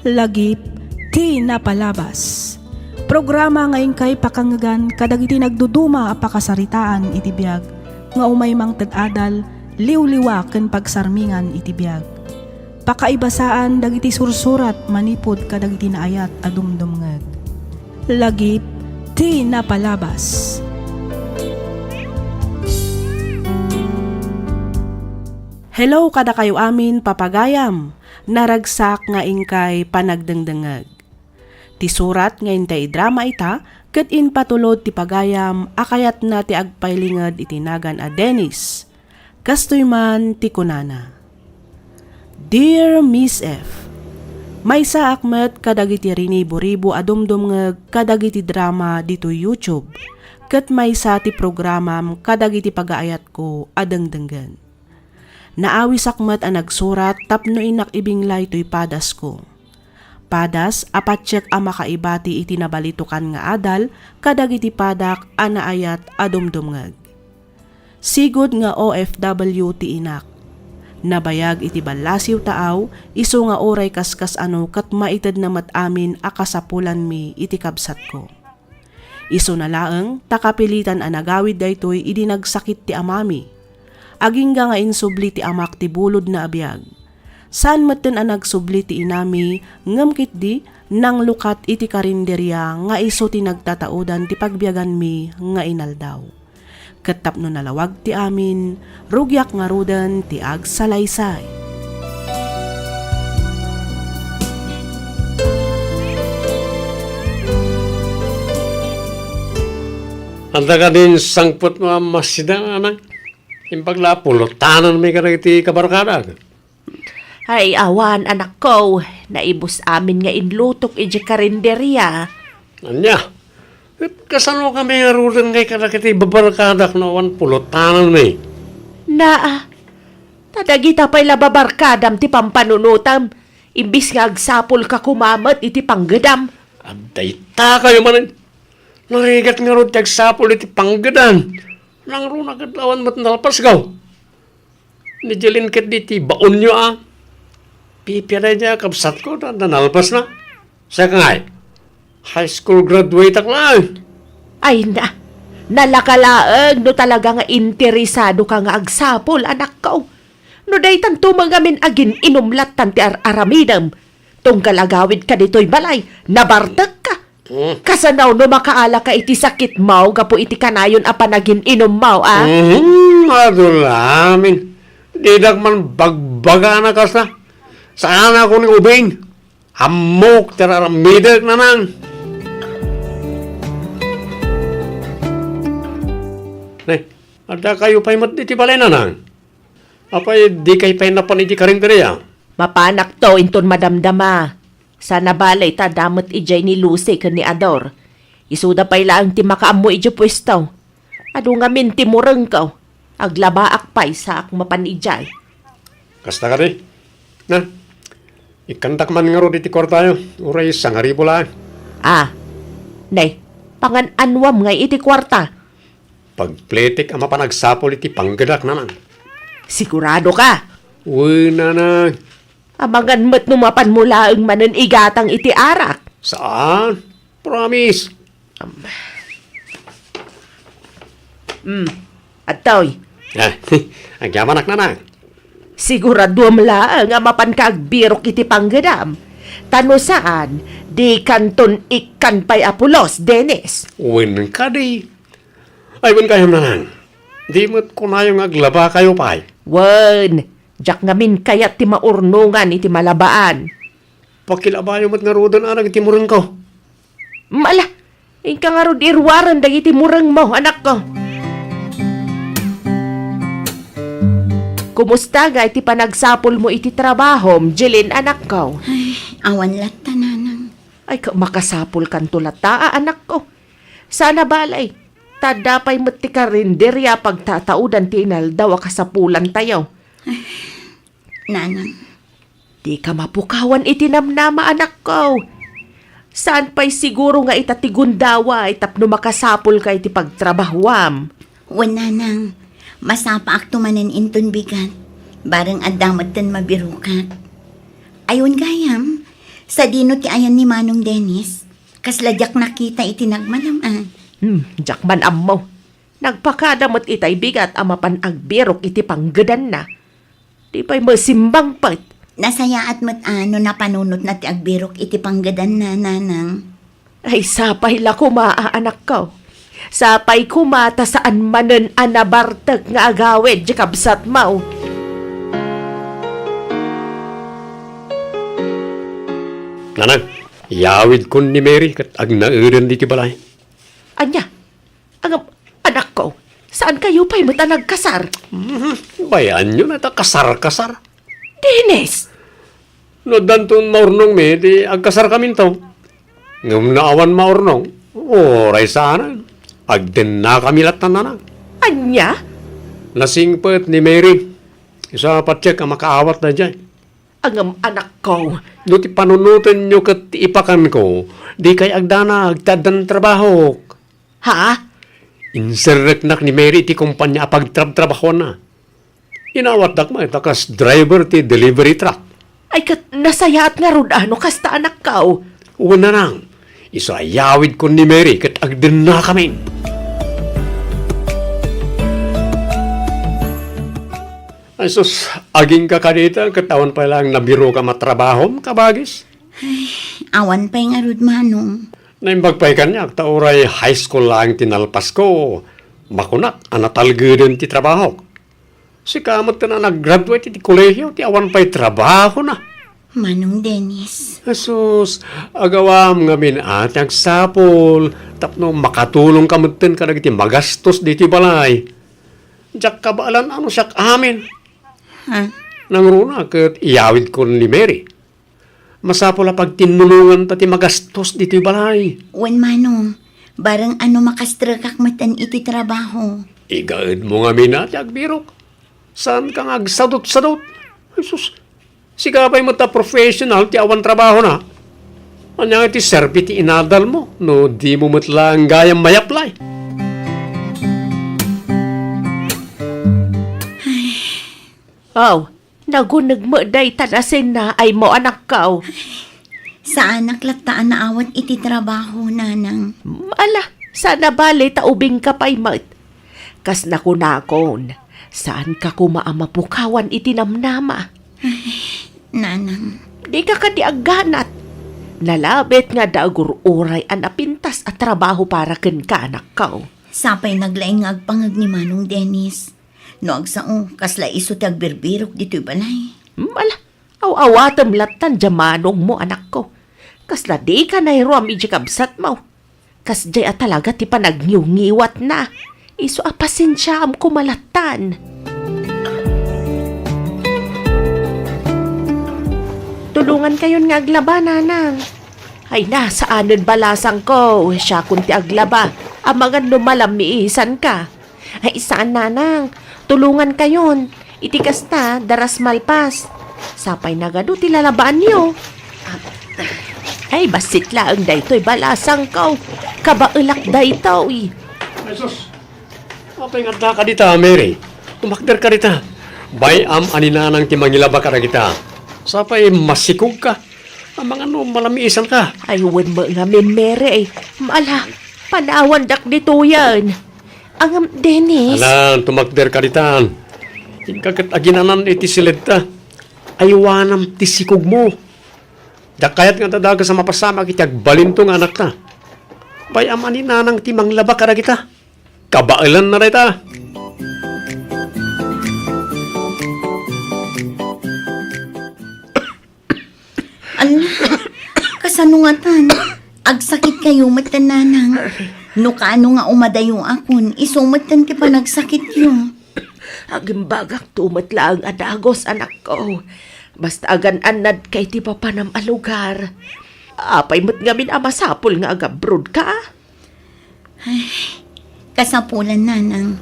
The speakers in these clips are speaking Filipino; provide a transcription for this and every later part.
Lagip ti napalabas. Programa ngayon kay pakangagan kadagiti nagduduma a pakasaritaan iti biag nga umay mang tad-adal liw-liwa ken pagsarmingan iti biag. Pakaibasaan dagiti sursurat manipod kadagiti naayat a dumdumngeg. Lagip ti napalabas. Hello kada kayo amin papagayam. Naragsak nga ingkay panagdengdengeg. Ti surat nga intay drama ita, ket in patulod ti pagayam, akayat na ti agpailinged itinagan a Dennis. Kastoy man ti kunana. Dear Miss F, maysa akmet kadagiti rinibo-ribo adumdumngeg kadagiti drama dito YouTube, ket maysa ti programam kadagiti pagaayat ko adengdenggen. Naawis akmet ang nagsurat tapno inak ibinglay to'y padas ko. Padas apatsek a makaibati iti nabalitukan nga adal kadagiti padak a naayat adumdumngeg. Sigod nga OFW ti inak. Nabayag iti balasiw taaw iso nga oray kaskas ano kat maited na matamin a kasapulan mi iti kabsat ko. Iso na laeng takapilitan a nagawid daytoy idi nagsakit ti amami. Aging nga insubli ti amak ti bulod na abiyag. Saan maten ang nagsubli ti inami, ngamkit di, nang lukat iti karinderya nga iso ti nagtataudan ti pagbiyagan mi nga inaldaw. Katapno nalawag ti amin, rugyak nga rudan ti agsalaysay. Anda ka din sangpot mo ang masida, anak. Yung paglapulot, tanan may karagiti kabarkada. Ay, awan, anak ko. Naibos amin nga inlutok iji karinderya. Anya, kasano kami nga rudan kay karagiti babarkada na awan pulot, tanan may. Tadagita pa'y lababarkadam ti pampanunutam. Imbis nga agsapol ka kumamat iti panggadam. Abday ta kayo manin. Narigat nga rin tagsapol iti panggadan. Nang ro nagadlawan mat nalpas gaw. Nijelin ket diti baon nyo Pipira niya kabsat ko na nalpas na. Sa kangay, high school graduate ak lang. Ay nalakalaeng no talaga nga interesado ka nga agsapol, anak ko. No daytan tumangamin agin inumlat tanti aramidam. Tunggal agawid ka dito'y balay, nabartag ka. Kasanaw no makaala ka iti sakit mau, gapo iti kanayon a panagin inom mau, Madulamin. Didak man bagbaga na kasa. Saan ako ni ubing? Hamok tararamidag na nang. Ada kayo pa'y mat iti balay na nang. Apay di kayo pa'y napan iti karinderya. Mapanak to inton madamdama. Sana balay ta damot ijay ni Lucy ken ni Ador. Isuda pa'y laang ti makaammo ijay pwesto. Ado nga min ti mureng ko. Aglabaak pa'y sa ak mapan ijay. Kasta ka di. Na, ikantak man nga ro diti kwartayo. Uray sangaribo lang. Nay, pangan-anwam nga iti kwarta. Pagpletik ama panagsapol iti panggadak na nang. Sigurado ka? Uy, nanang. Amangan mo't numapan mula ang manan igatang iti arak. Saan? Promise. Atoy. Ang yamanak na nang. Sigurado mla nga mapan kaagbirok iti panggadam. Tano saan, di kanton ikan pa'y apulos, Dennis. Uwin ka di. Ay, win kayo na nang. Di mo't kunayong aglaba kayo pa'y. Wen, jak ngamin kayat ti maurnungan iti malabaan. Pakilabayo mo't nga rodan arag iti murang ko. Mala, ka nga ro irwaran dagiti murang mo, anak ko. Kumusta nga iti panagsapol mo iti trabahom, Jeline, anak ko? Ay, awan lata nanang. Ay, makasapol kan tulata, anak ko. Sana balay, tadapay mo't ti karinderya pagtataudan ti inaldaw kasapulan tayo. Ay, nanang. Di ka mapukawan itinamnama, anak ko. Saan pa'y siguro nga itatigundawa itapno makasapol ka iti pagtrabahuam? Wala nang. Masapa akto manen inton bigan. Barang adamot tan mabirukat. Ayun gayam, Sa dino ti ayan ni Manong Dennis. Kasladyak nakita itinagmanam. Jak man ammo. Nagpakadamot itay bigat ang mapanagberok iti panggadan na. Di pa'y masimbang pat. Nasaya at mat ano na panunot na ti agbirok iti panggadan na nanang. Ay sapay la kumaa anak ko. Sapay kumata saan manen anabartag nga agawid di kabsat mau. Nanang, yawid kun ni Mary kat ag nauran di ti balay. Anya, ang anak ko, saan kayo pa'y matanag kasar? Bayan nyo na ta kasar-kasar. Dennis! No danton maurnong me, di agkasar kami to. Ngam naawan maurnong, oray sana. Agden na kami latan na. Anya? Lasingpet ni Mary. Isa patsyak ang makaawat na dyan. Ang anak ko, No ti panunutan nyo kat ipakan ko, di kay agdana agtadan trabaho. ha? Inserrek nak ni Mary ti kumpanya pagtrab-trabaho na. Inawat dak ma, takas driver ti delivery truck. Ay kat nasayaat nga rod ano kasta anak ko. Una nang, isa yawid ko ni Mary kat agden na kami. Ay sus, aging ka kanita, katawan pa lang nabiro ka matrabahom, kabagis. Awan pa'y nga rod Manong. Naimbagpay ka niya, tauray high school lang tinalpas ko. Makunak, anatalgudin ti trabaho. Si kamot na nag-graduate ti kolehiyo, ti awan pa'y trabaho na. Manong Dennis. Jesus, agawam nga min atang sapol, tapno makatulong kamutin ka ti magastos di ti balay. Diyak kabaalan ano siyak amin. Ha? Nang runa kat iyawid ko ni Mary. Masapol na pag tinulungan ta ti magastos di ti balay. Wen Manong, barang ano makastrakak matan iti trabaho. Igaid mo nga min ati agbirok. Saan ka nga agsadot-sadot? Jesus, sigapay mo ta professional ti awan trabaho na. Anya nga ti serbi ti inadal mo, no di mo matlang gayang may-apply. Oh, nagunag mo day tanasin na ay mo anak ko. Sa anak lataan na awat iti trabaho nanang. Ala, sana bali taubing ka pa'y mat. Kas nakunakon, saan ka kumaamapukawan itinamnama? Nanang. Di ka kadiagganat. Nalabit nga dagur uray an apintas at trabaho para ken ka anak ko. Sapay naglaing nga agpangag ni Manong Dennis. No agsao, kasla iso ti agbirbirok dito'y balay. Ala, aw-awatam latan jamanong mo anak ko. Kasla di ka na iruam kabsat mo. Kas jay talaga ti panagniw-ngiwat na. Iso apasensya am kumalatan. Tulungan kayon nga aglaba, nanang. Ay na, saanan balasang ko. Siya kunti aglaba. Ang mga lumalamiisan ka. Ay saan, nanang? Tulungan kayon. Itikas na, daras malpas. Sapay na gado, tilalabaan niyo. Ay, basit laang daytoy balasang ko. Kabailak daytoy. Jesus, okay nga ka dita, Mary. Tumakder ka dita. Bayam aninanang ti mangilaba ka na kita. Sapay masikog ka. Ang mga no malamiisan ka. Ay, wen mo nga mere. Maala, panawan dak dito yan. Ang Dennis. Alan, tumakder ka dita. Ikakat aginanan iti silid ta. Aywanam ti sikog mo. Dakayat nga tadaga sa mapasama kiti agbalintong anak ta. Bayam aninanang ti manglaba ka na kita. Kabailan na rin ta. Ala, kasanungatan. Agsakit kayo matan nanang. No kaano nga umadayo akon, isumatan ti panagsakit yun. Agimbagak tumatla ang adagos, anak ko. Basta agan anad kay ti papanam a lugar. Apay mo't ngamin amasapol nga agabroad ka. Kasapulan nanang.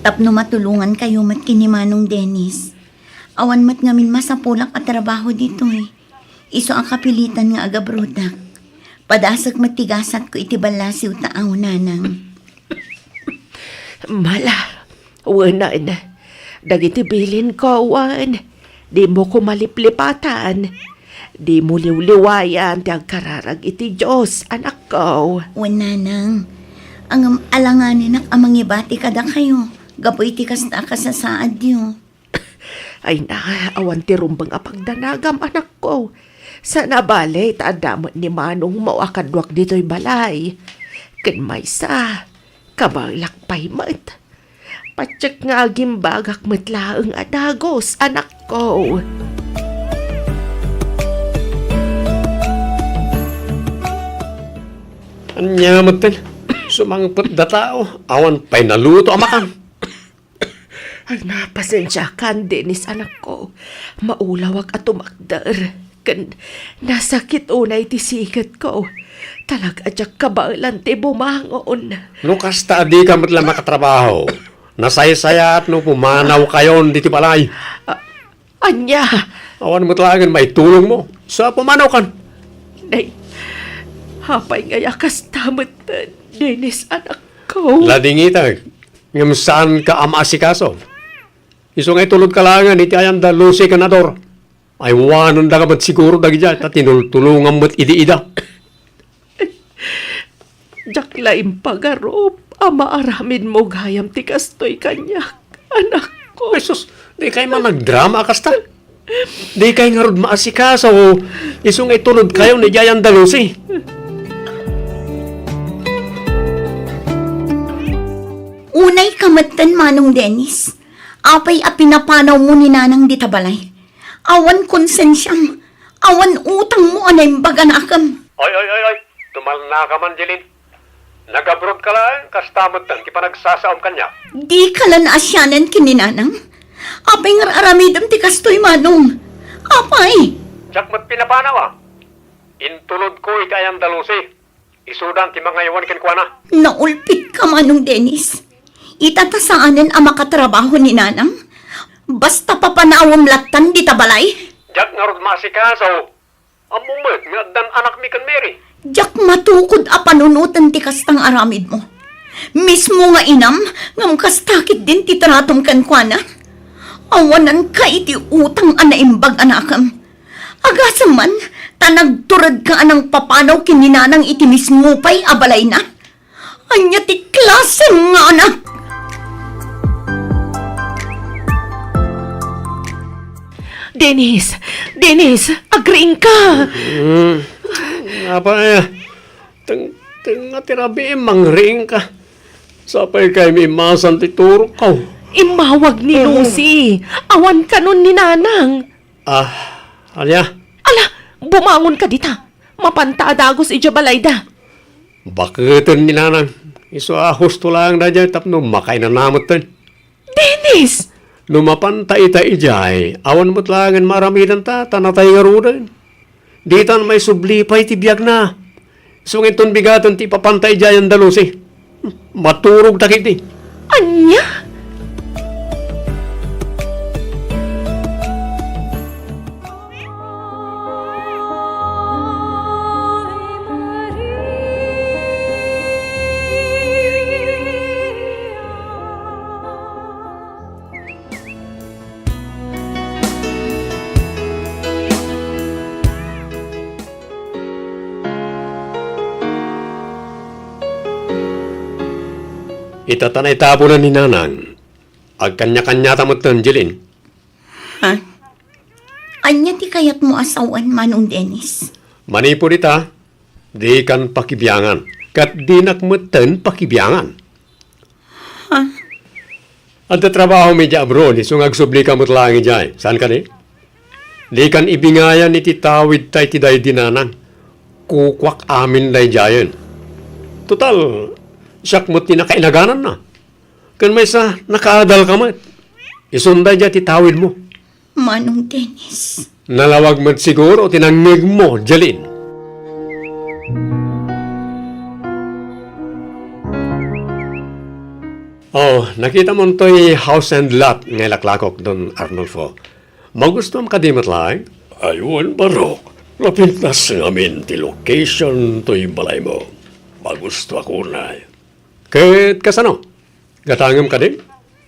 Tapno matulungan kayo mat kini Manong Dennis. Awan mat ngamin masapulak at trabaho dito eh. Iso ang kapilitan nga agabrodak. Padasak matigasat ko iti balasiw taaw nanang. Mala, wanan. Dagiti bilin ko, wan. Di mo ko maliplipatan. Di mo liwliwayan ti agkararag iti Diyos, anak ko. Wananang, ang alanganin amang ibati kada kayo. Gapoy ti kasta kasasaad niyo. Ay na, awan ti rumbang apagdanagam, anak ko. Sana balay, taadamot ni Manong mawakadwak dito'y balay. Ken maysa, kabalakpay mat. Patsyak nga gimbagak matlaang adagos, anak ko. Anya matin, sumangpot da tao, awan pa'y naluto amakan. Ay na, pasensya kan, Dennis, anak ko. Maulawag at tumakdar. Kan, nasakit unay ti sikat ko. Talag adyak kabalan ti bumangon. No kasta di ka matla makatrabaho. Nasay-saya at no pumanaw kayo diti balay. Anya, Awan mo talagan may tulong mo. Sa pumanaw kan. nay, hapay ngayakas tamat, Dennis, anak ko. Ladingitag. Ngam saan ka amasikaso? Iso ngay tulod ka langan, iti ayan da lusi kanador. Ay wanon da ka ba't siguro dagi dyan, at tinultulungan mo't idi-ida. Jakla impagarob, ama aramin mo gayam ti kastoy kanyak, anak ko. Ay sus, di kayo man nagdrama kasta. Di kayo nga rod maasikaso, iso ngay tulod kayo ni Jayan da lusi. Unay kamatan Manong Dennis. Apay a pinapanaw mo ni Nanang ditabalay. Awan konsensyam. Awan utang mo anay baganakam. Ay. Tumal na ka man, Jelin. Nag-abroad ka lang, kastamot tan, kipanagsasaom kanya. Di ka lan asyanan kininanang. Apay nga aramidam ti kastoy Manong. Apay. Diyak mo't pinapanaw ah. Intulod ko ikayan da lusi. Isudan ti mga iwan kinkwana. Naulpit ka Manong Dennis. Itatasaanan ang makatrabaho ni Nanang. Basta papanawam latan di tabalay. Diyak nga rod maasikaso. Amumot, nga dan anak mi kan Mary. Diyak matukod a panunutan ti kastang aramid mo. Mismo nga inam, ngam kastakit din ti tratong kankwana. Awanan ka iti utang anaimbag anakam. Agasam man, tanagturad ka anang papanaw kininanang iti mismo pa'y abalay na. Anya ti klasen nga anak. Dennis, agreeing ka. Apa eh, teng tirabi mangring ka. Sapay kay mi masan ti turo ka. Imawag ni Lucy. Awan ka nun ni Nanang. Alya, Ala, bumangon ka dita. Mapanta adagos ijabalayda. bakitin ni nanang. Iso husto lang na dyan, tapno makay na namot tan. Dennis! Lumapanta ita ijay, awan mo't langan maramidan ta, tanatay nga rudan. Ditan may sublipay ti biyag na. Sungin ton bigatan ti papantay ijay ang dalusi. Maturog takiti. Anya? Itatanay tabo na ni nanang. Ag kanya-kanya tamot tan, Jelin. Ha? Anya ti kayat mo asawan Manong Dennis. Manipo dita, di kan pakibiyangan. Kat di nakmutan pakibiyangan. Ha? At trabaho medya abroad, isong agsubli ka mo't lang ijay. Saan ka di? Di kan ibingayan iti tawid tay ti day dinanang. Kukwak amin day jayan. Total, siyak mo't tinakainaganan na. Kan may sa nakaadal ka mat. Isunday dya ti tawid mo. Manong Dennis. Nalawag mo siguro o tinangig mo, Jelin. Oh, nakita mo to'y house and lot ng laklakok doon, Arnulfo. Magustom ka di matlaang? Ayun, Barok. Napintas namin ti location to'y balay mo. Magusto ako na. Kahit kasano? Gatangam ka din?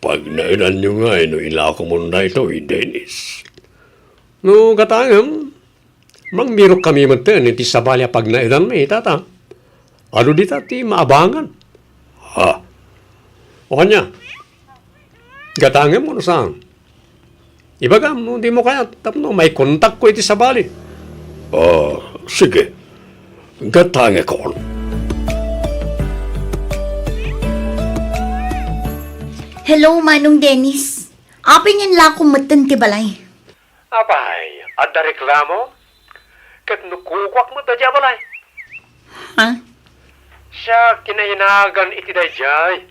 Pag nailan nyo nga, no ilako mo na ito, Dennis. No, katangam, Mangmirok kami man ten, iti sabali pag naidan may tata. Ano di ti maabangan? Ha? O kanya, gatangin mo na saan? Ibaga mo, di mo kaya, tapno, may kontak ko iti sabali. Sige. Gatangin ko. Hello, Manong Dennis. Apin yan la kumatan ti balay. Abay, ada reklamo? Kat nukukwak mo ta balay. Ha? Siya kinahinagan iti dayjay.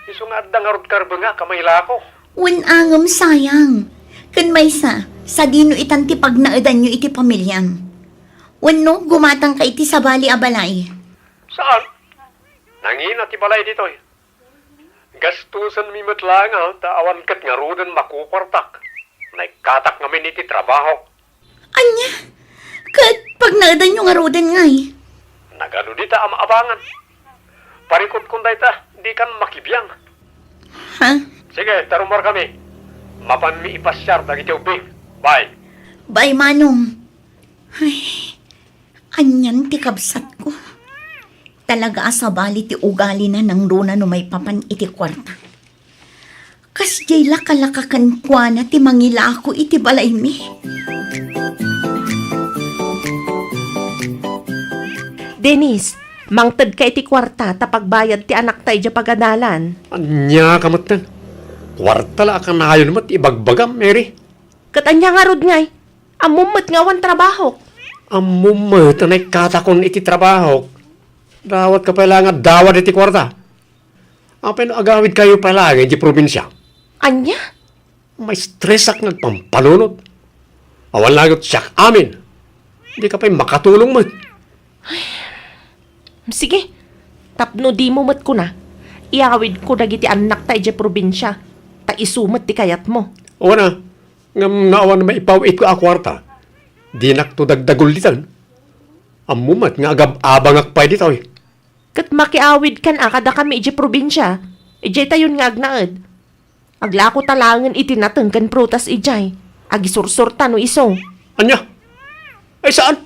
Iso nga adda nga rod karba nga kamay lako. Unangam sayang. Kan may sa dino itan ti pagnaadan nyo iti pamilyam. Wano, gumatang ka iti sabali a balay. Saan? Nangina ti balay dito eh. Gastusan mi matlang ha, taawan kat nga rodan makukwartak. Naikatak ngamin iti trabaho. Anya? Kat pagnaadan nyo nga rodan nga eh. Nagano dita ang maabangan. Parikot kung dayta, di kan makibiyang. Ha? Sige, tarumar kami. Mapan mi ipasyar dagiti ubing. Bye. Bay, Manong. Ay, anyan ti kabsat ko. Talaga asabali ti ugali na ng runa no may papan iti kwarta. Kas jay lakalakakan kwa na ti mangila ako iti balay mi. Dennis, mangtad ka iti kwarta tapagbayad ti anak tayo dya pagadalan. Anya kamatan. Kwarta la ka na yun mat ibagbagam, Mary. Katanya nga rod ngay, amumot nga wan trabaho. Amumat na katakon iti trabaho. Dawat ka pala nga dawat iti kwarta. Apay no agawid kayo pala nga iti probinsya. Anya? May stress ak nagpampanunod. Awan lagot siyak amin. Hindi ka pa'y makatulong mo. Sige, tapno di mo mat ko na. Iawid ko dagiti anak tayo dya probinsya. Ta isumat ti kayat mo. O na, ngam naawan na maipawit ko a kwarta. Di nakto dagdagol ditan. Amumat nga agab-abang akpay dito eh. Kat makiawid kan kada kami dya probinsya. Ijay tayon nga agnaad. Aglako talangan itinateng kan prutas ijay. Agisursurta no iso. Anya? Ay saan?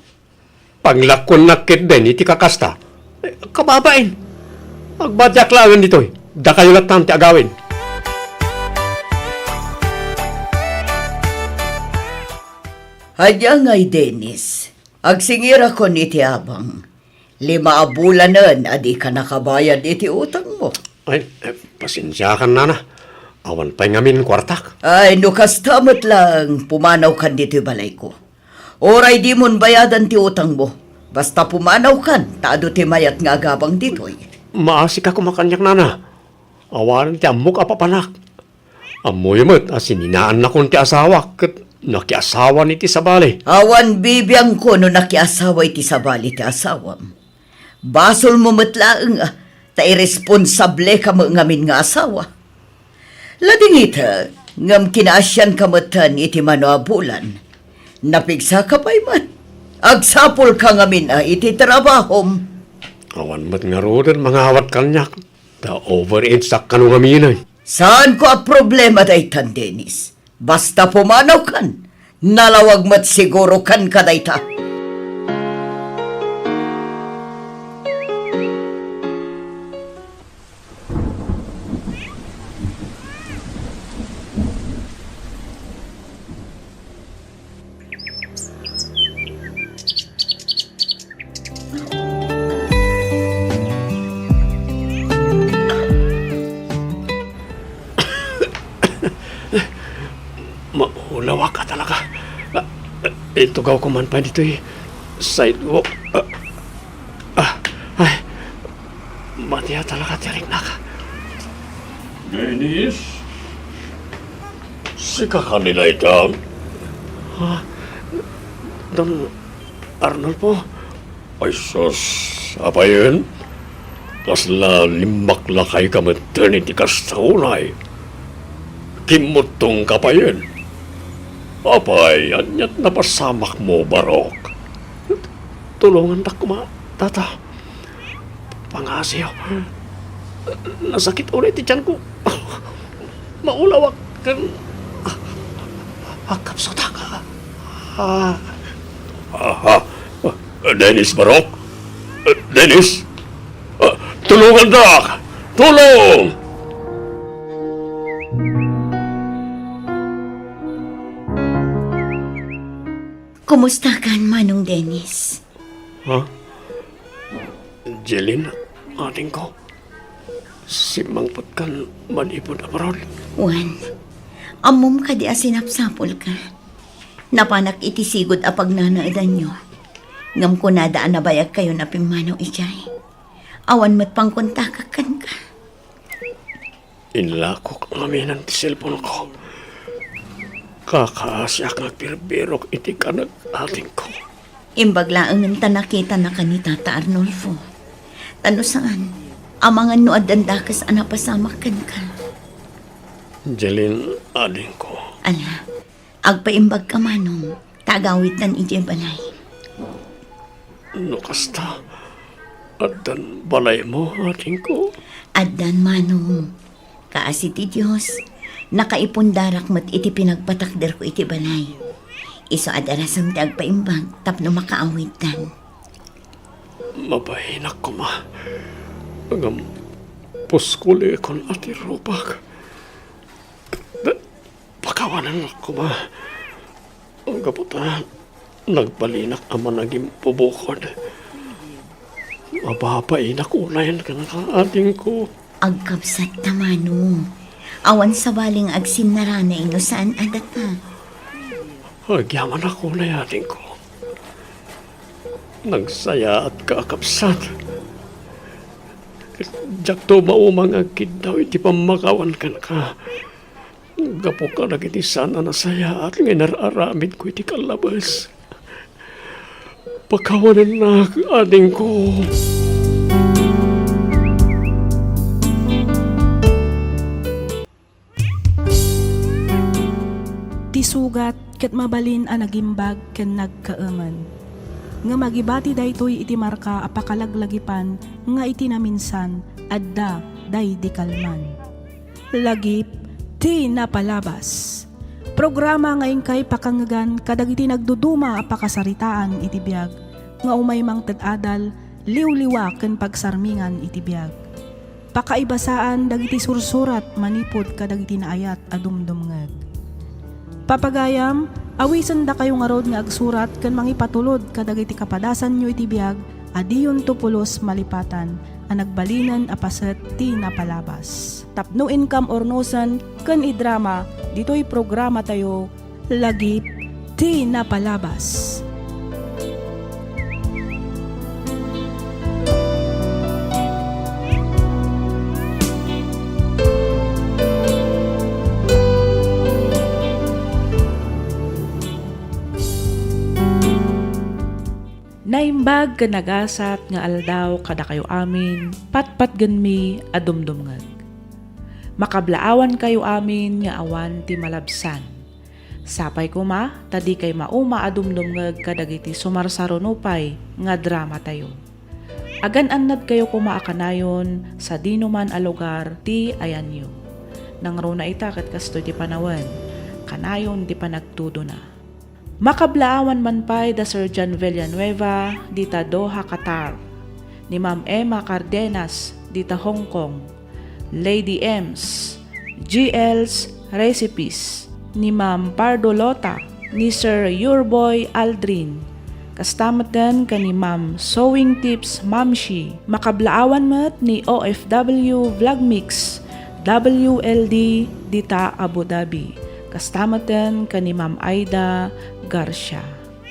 Panglakon nakit din iti kakasta. Ay, kababain. Agbadyak langan dito eh. Da kayo latan ti agawin. Hadya ngay, Dennis. Agsingira ko ni ti abang. 5 abulanan adi ka nakabayad iti utang mo. Ay, pasensya ka na na. Awan pa'y ngamin kwartak. Ay, no kastamot lang pumanaw kan dito balay ko. Oray di mon bayadan ti utang mo. Basta pumanaw kan, taado ti mayat nga agabang dito. Maasik ako makanyak na na. Awan ti amok apapanak. Amoy mo't asininaan na kong ti asawa. Kat nakiasawa ni ti sabali. Awan bibiyang ko no nakiasawa iti sabali ti asawam. Basol mo matlaang ta irresponsable ka mo ngamin nga asawa. Lading ita, ngam kinaasyan kamatan iti manabulan. Napigsa ka pa'y mat. Agsapol ka ngamin iti trabahom. Awan mo't nga rodan mga awat kanyak. Da over-insak ka nung aminay. Saan ko a problema daytan, Dennis? Basta pumanaw kan. Nalawag mat siguro kan ka dayta. Maulawa ka talaga. Ito gaw ko man pa dito eh. Sidewalk. Ay. Matiya talaga tiyarik na ka. Dennis? Sika ka nila ito. Ha? Don Arnold po. Ay sus. Apa yun? Kasla limak lakay ka maternity kastaunay. Kimutong ka pa yun. Apay, anyat na pasamak mo, Barok. Tulungan na kuma, tata. Pangasiyo. Nasakit ulit tiyan ko. Maulawak kan. Akap sa taka. Dennis Barok? Dennis? Tulungan dak! Tulong! Kumusta ka, Manong Dennis? Jeline, ating ko. Si Mangpot kan manipod abroad. Juan, amom ka di asinapsapol ka. Napanak itisigod apag nanaadan nyo. Ngam ko nadaan na bayag kayo na pimanaw ijay. Awan mat pang kontakakan ka. Inlakok amin ang cellphone ko. Kakaasyak nagpirbirok iti ka ating ko. Imbaglaang ng tanakita na ka ni Tata Arnolfo. Tano saan? Amangan no adandakas anapasamakan ka. Jeline, aling ko. Ala, agpaimbag ka manong. Tagawitan ije balay. No kasta. At dan balay mo, ating ko. Addan manong. Kaasi ti Diyos. Nakaipundarak mat iti pinagpatakder ko iti balay. Iso adarasang ti agpaimbag tapno makaawitan. Mabahinak ko ma. Ang puskuli kon ati rupag. Pakawanan ako ma. Ang kaputa, nagbalinak ama naging pubukod. Mabapainak unayan ka na ating ko. Agkapsat na manong. Awan sa baling agsim na ranay no saan adata. Agyaman ako na ating ko. Nagsaya at kakapsat. Diyak to maumang agkid daw iti pamakawan ka na ka. Gapo ka na iti sana nasaya at nginararamid ko iti kalabas. Pakawanan na ating ko. Tisugat ket mabalin a nagimbag ken nagkaaman. Nga magibati daytoy iti marka a pakalaglagipan nga iti naminsan adda day di kalman. Lagip ti napalabas. Programa nga kay pakangagan kadagiti nagduduma a pakasaritaan iti biag nga umay mang ted-adal liwliwa ken pagsarmingan iti biag. Pakaibasaan dagiti sursurat manipod kadagiti naayat a dumdumngeg. Papagayam, awisan da kayo nga rod nga agsurat kan mangipatulod kadagiti kapadasan nyo iti biag adiyon tupulos malipatan a nagbalinan a paset ti napalabas. Tapno income ornosan kan idrama dito'y programa tayo lagip ti napalabas. Naimbag ka nagasat nga aldaw kada kayo amin, patpat ganmi adumdumngag. Makablaawan kayo amin nga awan ti malabsan. Sapay ko ma, tadi kay mauma adumdumngag kadagiti sumarsarunupay nga drama tayo. Agan-annad kayo kumaakanayon sa dinuman a lugar ti ayanyo. Nang runa ita kat kasto ti panawan, kanayon ti panagtudo na. Makablaawan man pa'y da Sir John Villanueva dita Doha, Qatar, ni Ma'am Emma Cardenas dita Hong Kong, Lady M's, GL's Recipes, ni Ma'am Pardo Lota, ni Sir Yurboy Aldrin, kastamatan ka ni Ma'am Sewing Tips Mamshi, makablaawan mat ni OFW Vlogmix, WLD dita Abu Dhabi. Kastamatan ka ni Ma'am Aida Garcia.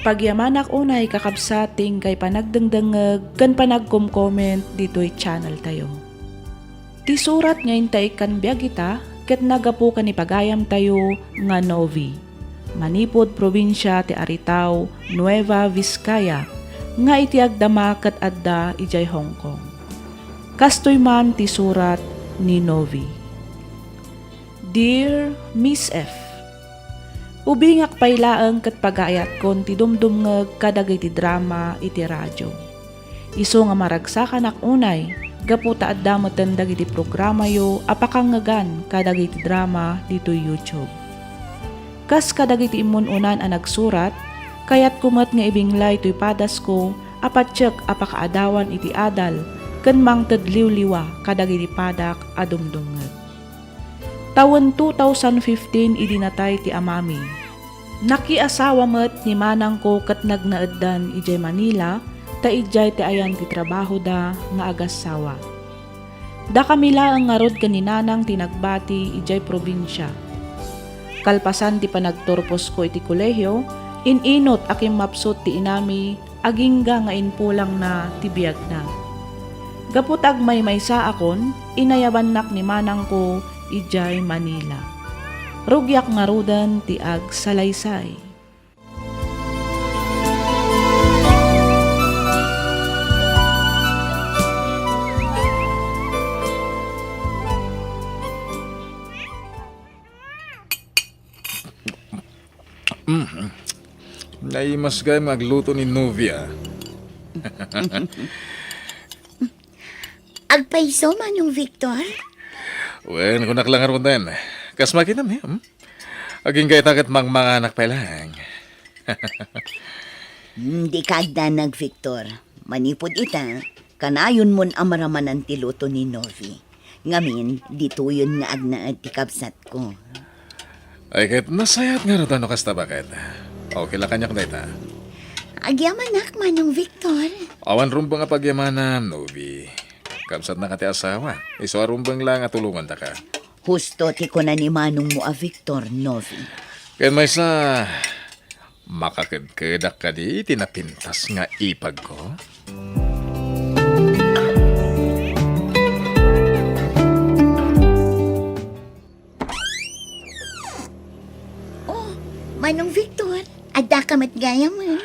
Pagyamanak unay kakabsating kay panagdangdangag kan panagkom-comment dito'y channel tayo. Ti surat ngayon tayo kan biyagita ket nagapo ka ni pagayam tayo nga Novi. Manipod probinsya ti Aritaw, Nueva Vizcaya nga iti agdama ket adda ijay Hong Kong. Kastoy man ti surat ni Novi. Dear Miss F, ubingak paylaeng ket pagayat kon ti dumdumngeg kadagiti drama iti radyo. Isu nga maragsakan ak unay, gaputa adda meten dagiti programa yo apakangagan kadagiti drama dito YouTube. Kas kadagiti imununan a nagsurat, Kayat kumat nga ibinglay to'y padas ko, apatsyak apakaadawan iti adal, ken mangted liwliwa kadagiti padak adumdungag. Tawen 2015 idinatay ti amami. Nakiasawa met ni manang ko ket nagnaeddan ijay Manila, ta ijay ti ayan ti trabaho da nga agasawa. Da kamila ang ngarod kaninanang tinagbati ijay probinsya. Kalpasan ti panagturpos ko iti kolehyo, ininot aking mapsot ti inami, agingga nga inpulang na ti biyag na. Gaputag may maysa akon, inayaban nak ni manang ko ijay Manila. Rugyak nga rudan ti ag salaysay. Naimas kayo magluto ni Novia. Agpaiso manong Victor? Wen, kunak lang aron din. Kas makinam eh. Aging kayo tagat mga anak pa lang. Hindi kagda nag Victor. Manipod ita, kanayon mon amaramanan ti luto ni Novi. Ngamin, dituyon nga agnaad ti kabsat ko. Ay kahit nasayat nga rin ano kasta bakit. Okay lang kanyak na ita. Agyamanak manong Victor. Awan rumbang nga pagyamanam, Novi. Kamsat na ka ti asawa. Iso rumbang lang at tulungan ta ka. Husto ti ko na ni manong mo a Victor, Novi. Kaya may sa makakadkadak ka di tinapintas nga ipag ko. Manong Victor, adda ka matgaya man.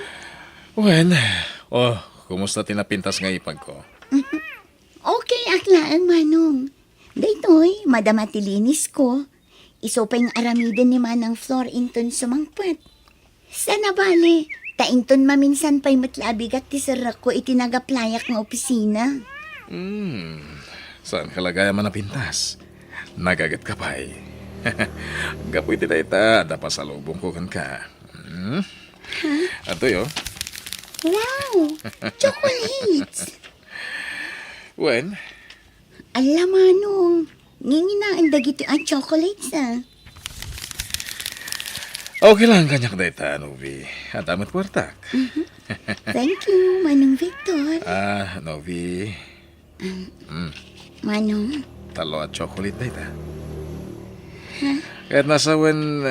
Wen, kumusta tinapintas nga ipag ko? Okay, aklaan manong. Daytoy, madamatilinis ko. Iso pa yung aramiden ni manang Flor inton sumangpet. Sana bale, tainton maminsan pa'y matlabigat ti sarak ko itinagaplayak ng opisina. Saan kalagaya man napintas? Nagagat ka pa'y. Gapoy tila ita, ada pa sa lubong ko kan ka. Ato yo. Wow! Chocolates! Wen, Alam manong, nginginaan dagito ang chocolates okay lang kanyak da ita, Novi. At amat kwartak. Thank you, Manong Victor. Novi, Manong, talo at chocolate da ita. Kahit nasa wen,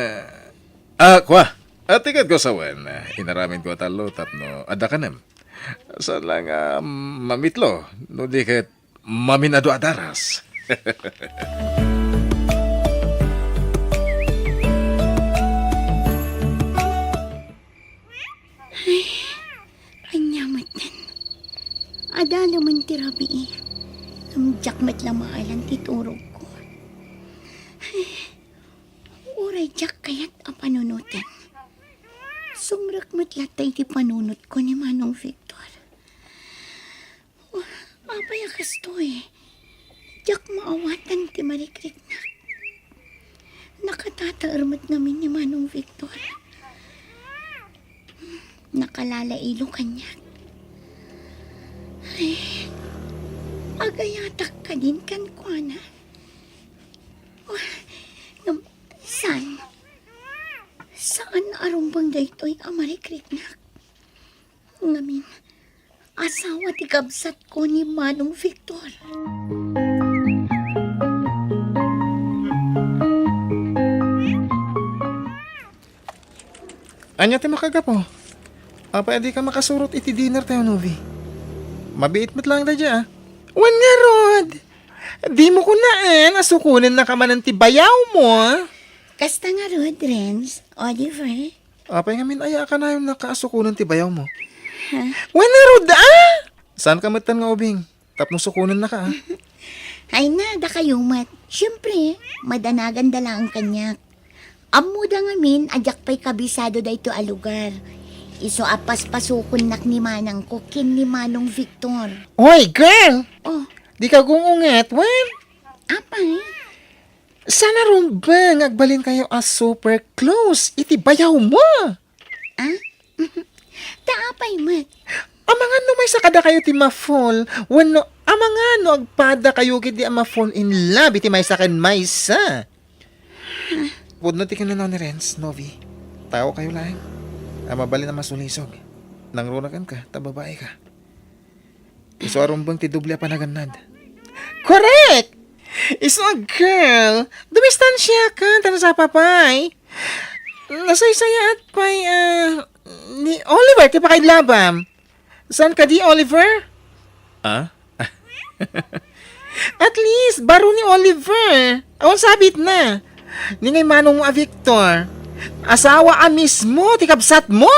kwa. At tikat ko sa wen, inaramin ko talo tapno, ada ka nam. Saan lang mamitlo, no di kahit maminado adaras. anyamatan. Ada naman ti Rabi eh. Jakmet lang maalan ti turog ko. Uray jak kayat ang panunutan. Sumrak matlatay ti panunot ko ni Manong Victor. Apay akas to eh. Jak maawatan ti marikrik na. Nakatataarmat namin ni Manong Victor. Nakalalailo kanya. Ay, agayatak ka din kan kwa na. Saan? Saan arumbang daytoy amarikrik na? Ngamin, asawa ti kabsat ko ni Manong Victor. Anya ti makagapo? Apa edi ka makasurot iti dinner tayo, Novi? Mabiit mo't lang da dya. Wan nga, Rod! Di mo kunaan, asukunin na ka man ti bayaw mo. Kasta nga Rod, Renz, Oliver. Apa nga min aya ka na yung nakaasukunin ti bayaw mo. Wan nga, Rod, Saan ka matan nga, Obing? Tapno sukunin na ka, Ay na, da kayo mat. Siyempre, madanagan dala ang kanyak. Amuda nga min, ajak pa'y kabisado da ito a lugar. Iso apas pasukon nak ni manang ko kin ni Manong Victor. Oy, girl! Oh, Di ka gungunget, wan? apay? Sana ron ba ngagbalin kayo as super close iti bayaw mo? Ah? Taapay mat. Amangan no may sakada kayo ti ma-fall. Wano, amangan no agpada kayo kiti ma-fall in love iti may sakin may sa. Pudno ti kinanaw ni Renz, Novi. Tao kayo lang. Mabali na masulisog. Nangrunagan ka, tababae ka. Iso arumbang ti dubli panaganad. Correct! Iso a girl. Dumistansya ka, tanong sa papay. Nasaysaya at pa'y, ni Oliver, ti pa kay labam. Saan ka di, Oliver? Ah? At least, baro ni Oliver. Awan sabit na. Ni ngay manong mo a Victor. Asawa a mismo, ti kabsat mo.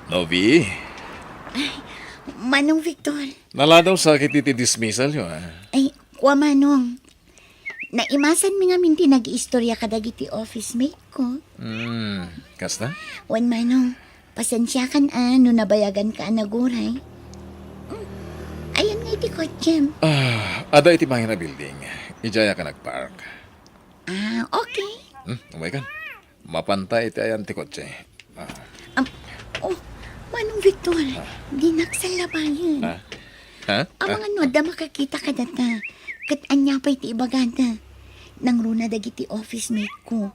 Novi, Manong Victor. naladaw sakit iti dismissal yun, Ay, kwa manong. Naimasan mi nga minti nag-iistorya kadagiti office mate ko. Kasta? Wan manong, pasensya kan no nabayagan ka naguray. Ayan nga iti kotsem. Ada iti mahina building. Ijaya ka nagpark. Okay. Umay kan. Mapantay iti ayan ti kotse. Manong Victor, di naksalabayan. Ha? Ang mga noda makakita ka data. Kat anya pa iti ibagada. Nang runa dagiti office mate ko.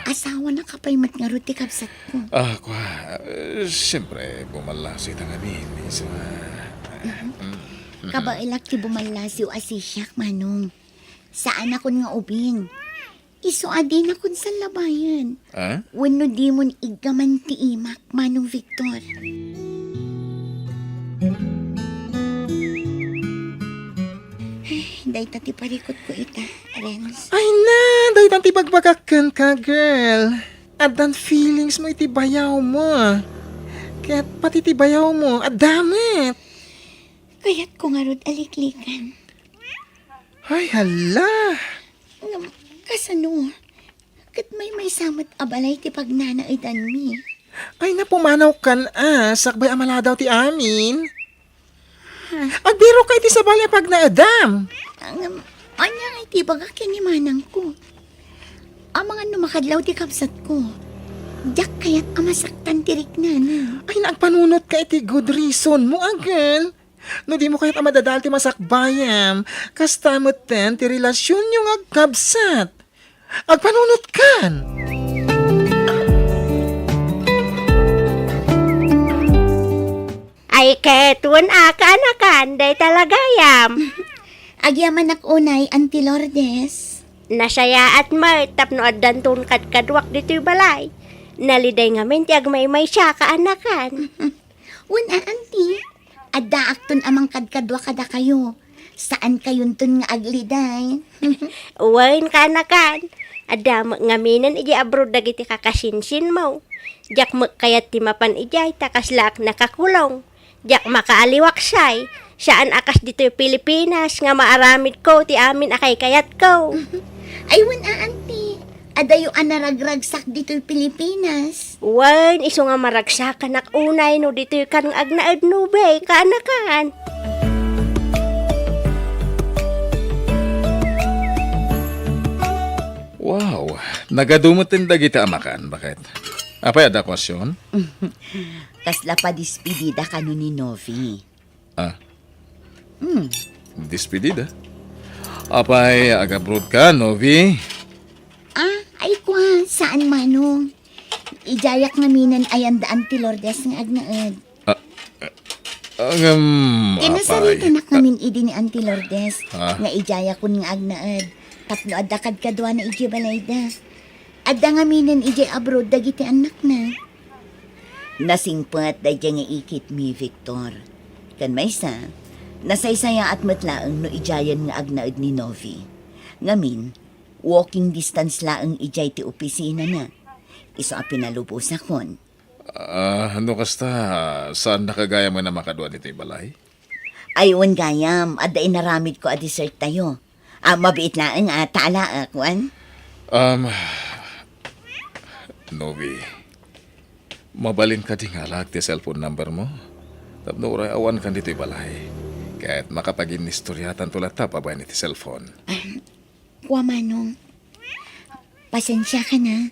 Asawa na kapay mat nga ruti kapsat ko. Kwa. Siyempre, bumalasi tanganin. So, Kabailak ti bumalasiw asisyak manong. Saan akon nga ubing? Iso adin akon sa labayan. Wano di mon igaman ti imak, manong Victor. Day tati parikot ko ita, Renz. Ay na, dahil tanti bagbagakan ka, girl. Adan feelings mo iti bayaw mo. Kaya't pati ti bayaw mo, adamit. Kaya't ko nga rod aliklikan. Ay, hala. Kasano? Kat may samat abalay ti pagnanaitan mi. Ay, napumanaw kan sakbay amala daw ti amin. Agbiro ka iti sabali pag naadam. Anya nga iti baga kinimanang ko. Ang mga numakadlaw ti kapsat ko. Diyak kaya't amasaktan tirik na. Ay, nagpanunot ka iti good reason mo, girl. No di mo kaya't amadadal ti masakbayam. Kastamot ten ti relasyon yung agkabsat. Agpanunot kan. Ay, ketun anakan, day talagayam. Agyaman unay, Auntie Lourdes. Nasaya at may tapno adantun kadwak dito'y balay. Naliday ngamin ti agmay siya kaanakan. Una, Auntie. Adda akton amang kadkadwa kada kayo. Saan kayong tun nga agliday? Uwain kaanakan. Adam ngaminan iji abroad dagiti kakasinsin mo. Jak kayat ti mapan ijay takaslak nakakulong. Jak makaaliwak siya'y. Saan akas dito'y Pilipinas nga maaramid ko ti amin akay kayat ko. Ay, una, Auntie. Adayo anaragragsak dito'y Pilipinas. Uwain iso nga maragsakan ak unay no dito'y kan agnaad nubay kaanakan. wow. Nagadumutin dagiti amakan. Bakit? Apay ada kwasyon? Kasla pa dispidida kanu ni Novi. Dispedida. Apay agabroad ka, Novi? Ay kwa, saan manong? Ijayak ngaminan ayan da Auntie Lourdes nga agnaad. Kinasarito na kamin idi ni Auntie Lourdes nga ijaya kun nga agnaad. Tapno adda kadkadwa na iji balayda. Adda ngaminan iji abroad dagiti anak na. Nasingpat day nga ikit mi, Victor. Kan maysa, nasaysaya at matlaang no ijayan nga agnaad ni Novi. Ngamin, walking distance laang ijay ti opisina na. Iso a pinalubos akon. Ano kasta? Saan nakagaya mo na makadwa dito'y balay? Aywan gayam, adda inaramid ko a dessert tayo. Mabiit laang taala akwan. Novi, mabalin ka di nga lag ti cellphone number mo. Tapno uray awan kan dito'y balay. Kahit makapag-inistoryatan tulat ta pa ba ni ti cellphone. Kwa Manong, pasensya ka na.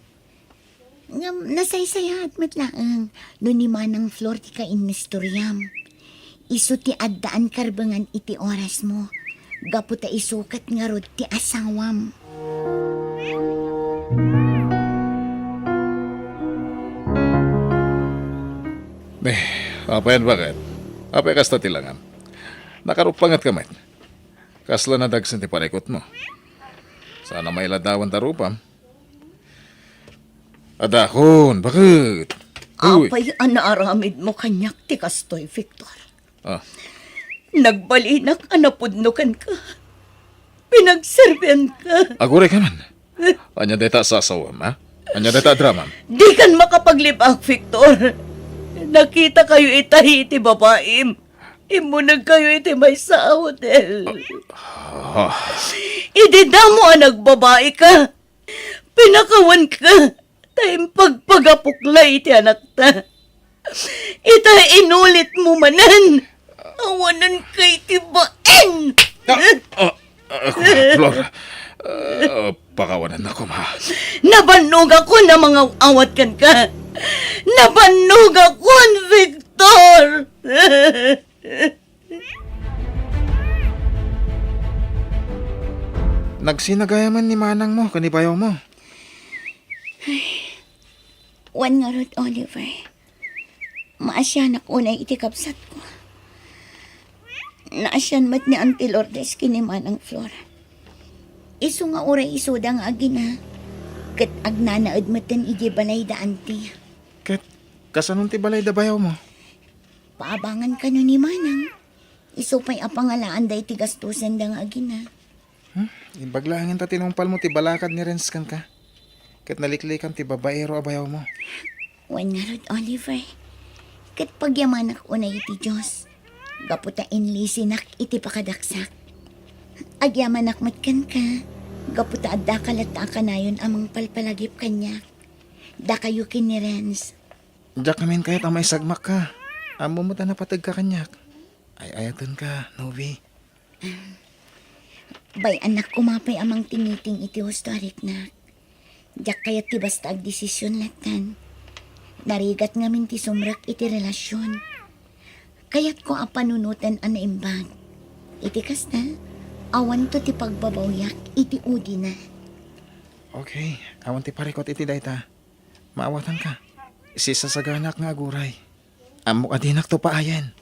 Nasaysaya at matlaang no ni Manang Flor ti kain mistoryam. Isu ti addaan karbangan iti oras mo. Gapu ta isukat nga rod ti asawam. Apa yan bakit? Apa yan kasta tilangan? Nakarupangat ka man. Kasla na dagsan ti panikot mo. Sana may ladawan tarupam. Adakon, bakit? Uy. Apay anaaramid mo kanyak ti kastoy, Victor. Ah, Nagbalinak anapudnukan ka. Pinagserbian ka. agure ka man. Anya deta sasawam, ha? Anya deta drama. Di kan makapaglibak, Victor. Nakita kayo itahi iti babaim. Imunag kayo iti may sa hotel. Idida mo ang nagbabae ka. Pinakawan ka. Tayong pagpagapukla iti anak ta. Ita inulit mo manan. Awanan kay tibain. Flor, pakawanan ako, ma. Nabanog ako na mga awat kan ka. Nabanog ako, Victor. Nagsinagayaman ni Manang mo, kanibayaw mo. Wan nga rod, Oliver. Maasyan ako na itikapsat ko. Naasyan mat ni Auntie Lourdes kini Manang Flor. Isu nga oray isuda nga agina. Kat agnanaad matan iji balay da Auntie. Ket, kasanong ti balay da bayaw mo? Paabangan ka no ni Manang. Isu pa'y apangalaan da iti gastusan da nga agina. Ibaglangin ta tinumpal mo ti balakad ni Renskan ka. Ket naliklikan ti babaero abayaw mo. Wan nga rod, Oliver. Kat pagyamanak unay iti Diyos. Gaputa inlisinak iti pakadaksak. Agyamanak matkan ka. Gaputa adda kalata kanayon amang palpalagip kanyak. Da kayo kini Renz. Diyak namin kahit amay sagmak ka. Amo mo ta napatag ka kanyak. Ay ayatan ka, Novi. Bay anak kumapay amang tiniting iti historic na. Diyak kayat ti basta ag desisyon latan. Narigat ngamin ti sumrak iti relasyon. Kayat ko apanunutan ang naimbag. Iti kasta, awan to ti pagbabawyak iti udi na. Okay, awan ti parikot iti dayta. Maawatan ka. Isisasaganak nga aguray. Amo adinak to paayan.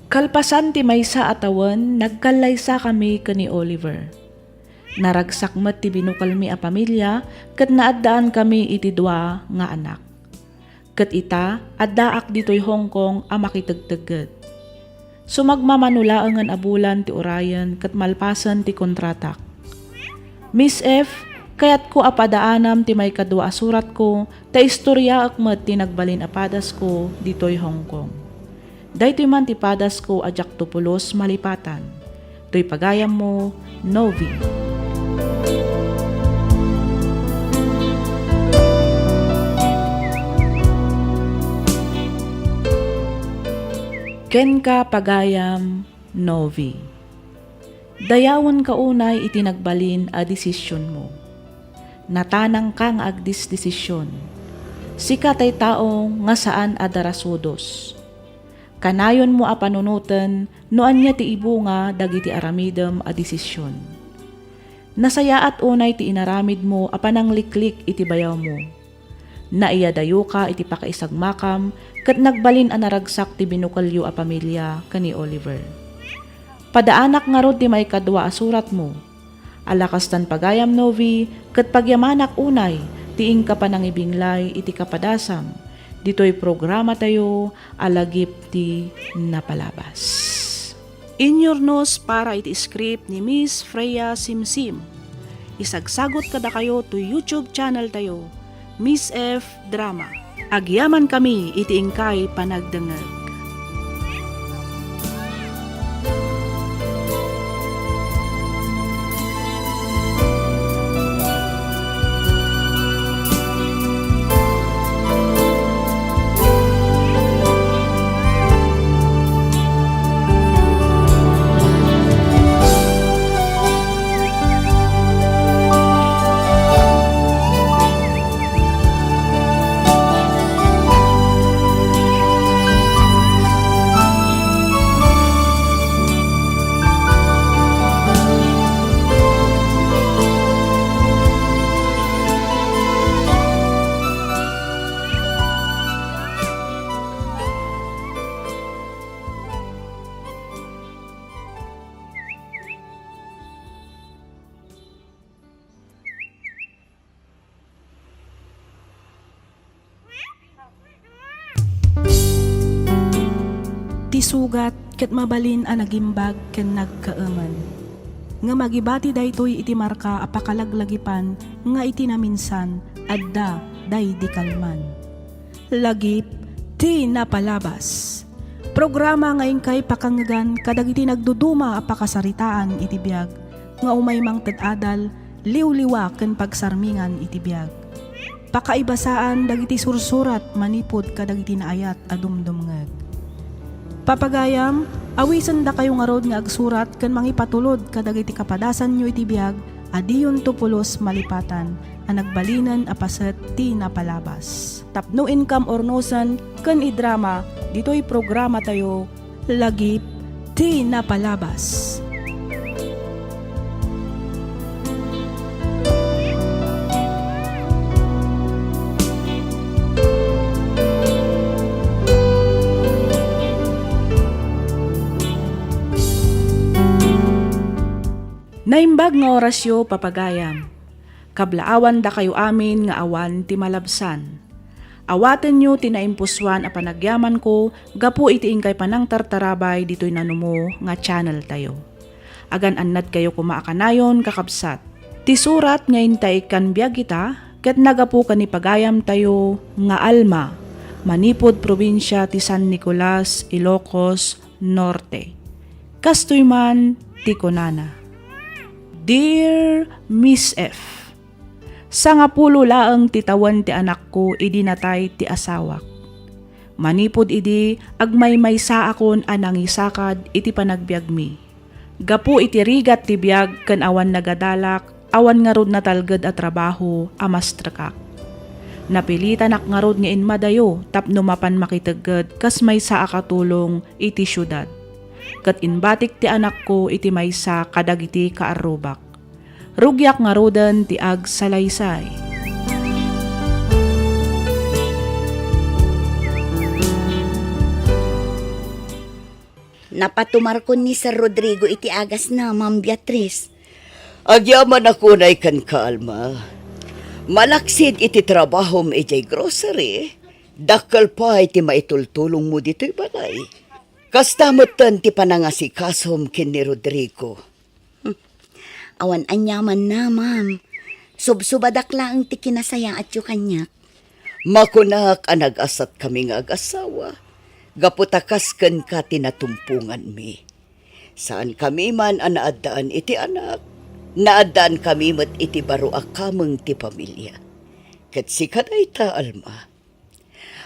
Kalpasan ti maysa atawan, nagkalaysa kami kani Oliver. Naragsak met ti binukal mi a pamilya, ket naaddaan kami iti dua nga anak. Ket ita, addaak ditoy Hong Kong a makitagtagget. Sumagmamanulaangan abulan ti orayan, ket malpasan ti kontratak. Miss F, kayat ko apadaanam ti may kadwa asurat ko, ta istorya akmet ti nagbalin apadas ko ditoy Hong Kong. Daytoy man ti padas ko ajak tupulos malipatan. Toy pagayam mo, Novi. Ken ka pagayam, Novi. Dayawan ka unay itinagbalin a desisyon mo. Natanang kang agdis desisyon. Sika tay taong nga saan adarasudos. Kanayon mo a panunutan, noan niya ti ibunga dagiti aramidem a desisyon. Nasaya at unay ti inaramid mo a panangliklik iti bayaw mo. Naiyadayo ka iti pakaisagmakam, ket nagbalin a naragsak ti binukalyo a pamilya kani Oliver. Padaanak nga rod ti may kadwa a surat mo. Alakastan pagayam Novi, ket pagyamanak unay, tiing ka panangibinglay iti kapadasam. Dito'y programa tayo, alagip ti napalabas. Inyornos para iti script ni Miss Freya Simsim. Isagsagot kada kayo to YouTube channel tayo, Miss F Drama. Agyaman kami iti ingkay panagdengeg. Iti sugat ket mabalin a nagimbag ken nagkaaman. Nga magibati daytoy iti marka apakalaglagipan nga iti naminsan adda day di kalman. Lagip ti napalabas. Programa ngayon kay pakanggan kadagiti nagduduma apakasaritaan iti biag nga umay mang tadadal liwliwa ken pagsarmingan iti biag. Pakaibasaan dagiti sursurat manipod kadagiti naayat adumdumngeg. Papagayam, awisan da kayo nga rod nga agsurat ken mangipatulod kadagiti kapadasan nyo iti biag adiyon tupulos malipatan a nagbalinan apaset ti napalabas. Tapno income or nosan ken idrama ditoy programa tayo lagip ti napalabas. Naimbag nga orasyo papagayam. Kablaawan da kayo amin nga awan ti malabsan. Awaten nyo tinaimpuswan a panagyaman ko gapu iti ingkay panang tartarabay dito'y nanumo nga channel tayo. Agan annat kayo kumaakanayon kakabsat. Ti surat nga intay kan biag kita ket nagapu kan ipagayam tayo nga Alma, manipod probinsya ti San Nicolas, Ilocos Norte. Kastoy man ti kunana. Dear Miss F, sa nga pulo laeng titawan ti anak ko idi natay ti asawak. Manipod idi agmay sa akon anang isakad iti panagbiag mi. Gapu iti rigat ti biag ken awan nagadalak, awan nga rod natalged a trabaho amastrakak. Napilitan ak nga rod nga inmadayo tapno mapan makitegged kas may sa akatulong iti syudad. Kat inbatik ti anak ko iti maysa kadagiti kaarubak. Rugyak nga roden ti ag salaysay. Napatumarkon ni Sir Rodrigo iti agas na, Ma'am Beatrice. Agyaman ako na ikan kalma. Malaksid iti trabahom iti grocery. Dakal pa iti maitultulong mo dito'y balay. Kastamutan ti panangasikasom kin ni Rodrigo. Awan anyaman na, Ma'am. Subsubadak lang ti kinasaya at yu kanyak. Makunak ang nag-asat kami nga ag-asawa. Gaputakas ken ka tinatumpungan mi. Saan kami man ang naadaan iti anak. Naadaan kami mat iti baro akameng ti pamilya. Ket si kaday ta, Alma.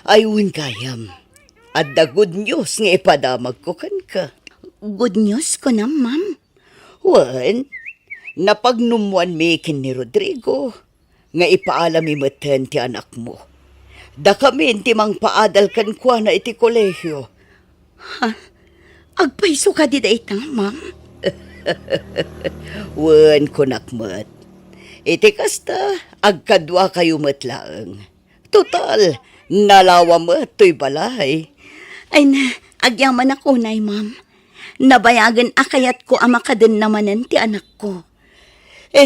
Ayun kayam. At the good news nga ipadamag ko kan ka. Good news ko na, Ma'am. Wan, napagnumuan mi kin ni Rodrigo nga ipaalami maten ti anak mo. Da kami ti mang paadal kan kwa na iti kolehyo. Agpaiso ka di daitang, Ma'am. Wan kunakmat. Iti kasta, agkadwa kayo matlaang. Total, nalawa mo to'y balay. Ay na, agyaman ako na, Ma'am. Nabayagan akayat ko ang makadin namanan ti anak ko.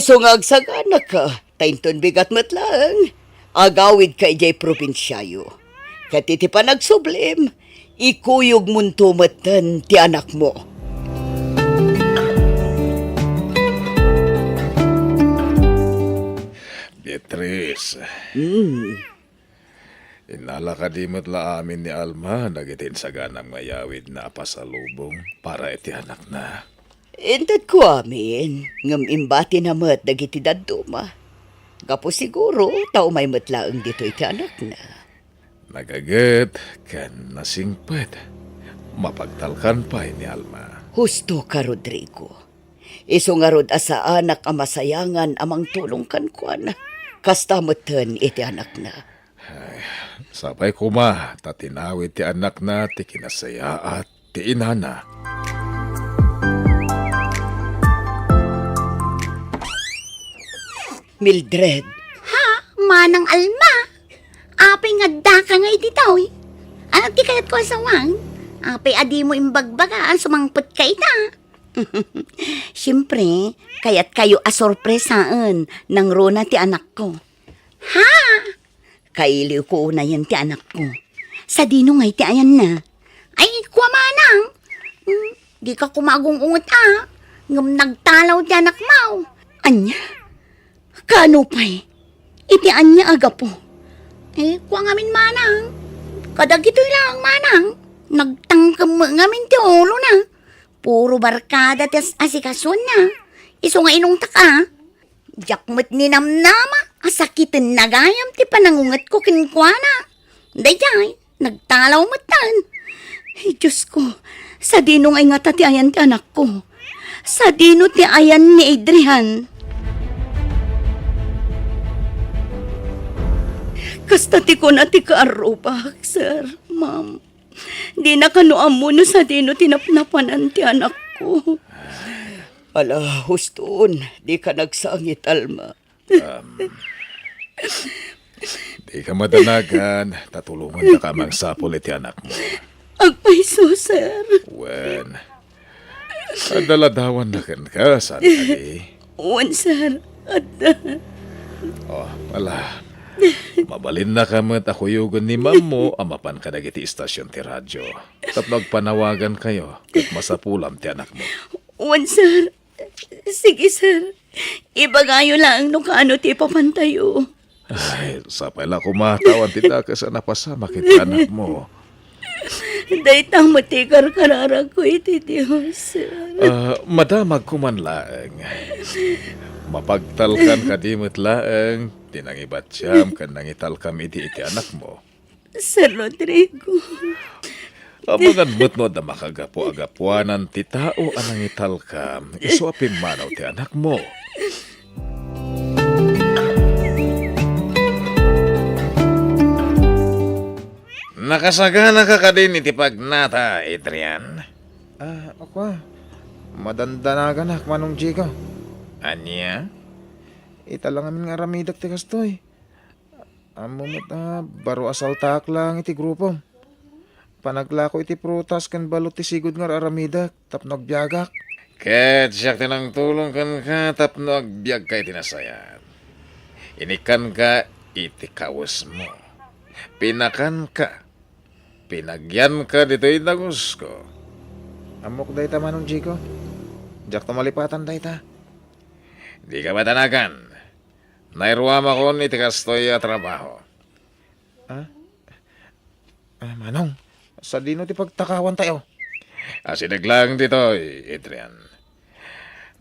So nga agsagana ka, tainton bigat matlaang. Agawid ka ijay probinsyayo. Kat iti pa nagsublim, ikuyog munto matan ti anak mo. Beatrice, inala ka di matla amin ni Alma nagitin sa ganang mayawid na pasalubong para iti anak na. Entet ko amin, ngam imbati na mat dagiti daduma. Gapo siguro, tao may matlaang dito iti anak na. Nagaget kan nasingpet. Mapagtalkan pa ni Alma. Husto ka, Rodrigo. Iso nga rod asa anak ang masayangan amang tulong kan kuan. Kastamatan iti anak na. Sabay kuma, tatinawid ti anak na, ti kinasaya at ti inana. Mildred, Manang Alma. Apay nga da ka nga iti tao. Ano ti kayat ko asawang? Apay adi mo imbagbaga sumangpot ka ita. Siyempre, kaya't kayo asorpresaan ng rona ti anak ko. Ha? Kailiw ko na yan ti anak ko. Sa dino ngay ti ayan na. Ay, kwa manang. Di ka kumagong ungot ngam nagtalaw ti anak mau. Anya, kano pa'y? Iti anya aga po. Kuha ngamin manang. Kadag ito'y lang manang. Nagtangkam mo ngamin ti ulo na. Puro barkada ti asikason na. Iso nga inong taka. Jakmat ni namnama. Asakitin nagayam ti panangungat ko kinkwana. Dayay, nagtalaw matan. Ay, Diyos ko, sa dinong ay nga ti ayan ti anak ko. Sa dino ti ayan ni Adrian. Kasta ti ko na ti kaarubak, sir, ma'am. Di na kanuam mo no sa dino tinapnapanan ti anak ko. Ala, huston, di ka nagsangit, Alma. Di ka madanagan, tatulungan na ka mang sapol iti anak mo. Agpaiso, sir. Wen, adaladawan na kan ka, saan ka di? Wan, sir. Ada. Oh, wala. Mabalin na ka mo't ako yugon ni mam mo, amapan ka nagiti istasyon ti radyo. Tapos panawagan kayo, kat masapulam ti anak mo. Wan, sir. Sige, sir. Ibagayo lang no kaano ti papantayo. Ay, sapay lang kumatawan ti ka sa napasama kiti anak mo. Daytang matikar kararag ko iti Diyos, sir. Madamag kuman laeng. Mapagtalkan ka di mo't laeng, tinangibat siyam kan nangitalkam iti anak mo. Sir Rodrigo. Amangan mo't no da makagapo-agapuanan ti tao anang italkam, iso apimanaw ti anak mo. Nakasagana ka din iti pagnata, Adrian. Ako madandanagan na manong Jigo. Anya? Ita lang amin nga ramidak ti kastoy. Amo mo't baro asaltak lang iti grupo. Panaglako iti prutas kan balot ti sigod nga aramidak tapno agbyagak. Ket siyak tinang tulong kan ka tapno agbyag kay tinasayat. Inikan ka iti kawas mo. Pinakan ka. Pinagyan ka dito itagos ko. Amok day ta manong Jigo. Jak malipatan day ta. Di ka matanagan. Nairuama ko ni tikastoy a trabaho. Manong, sa dino ti pagtakawan tayo. Asinaglang dito, Adrian.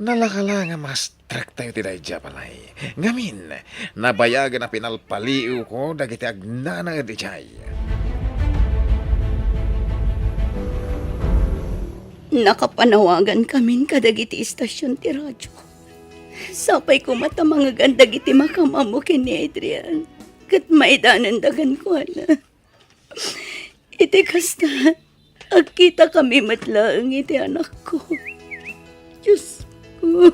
Nalakala nga mas trak tayo ti dayja palay. Ngamin, nabayagan na pinalpaliw ko dagiti agnana nga dijay. Nakapanawagan kamin kadagiti istasyon ti radyo. Sapay ko mata mga gandag iti makamamo ni Adrian. Kat maidanan dagan ko na. Iti kasta, agkita kami matlaang iti anak ko. Diyos ko.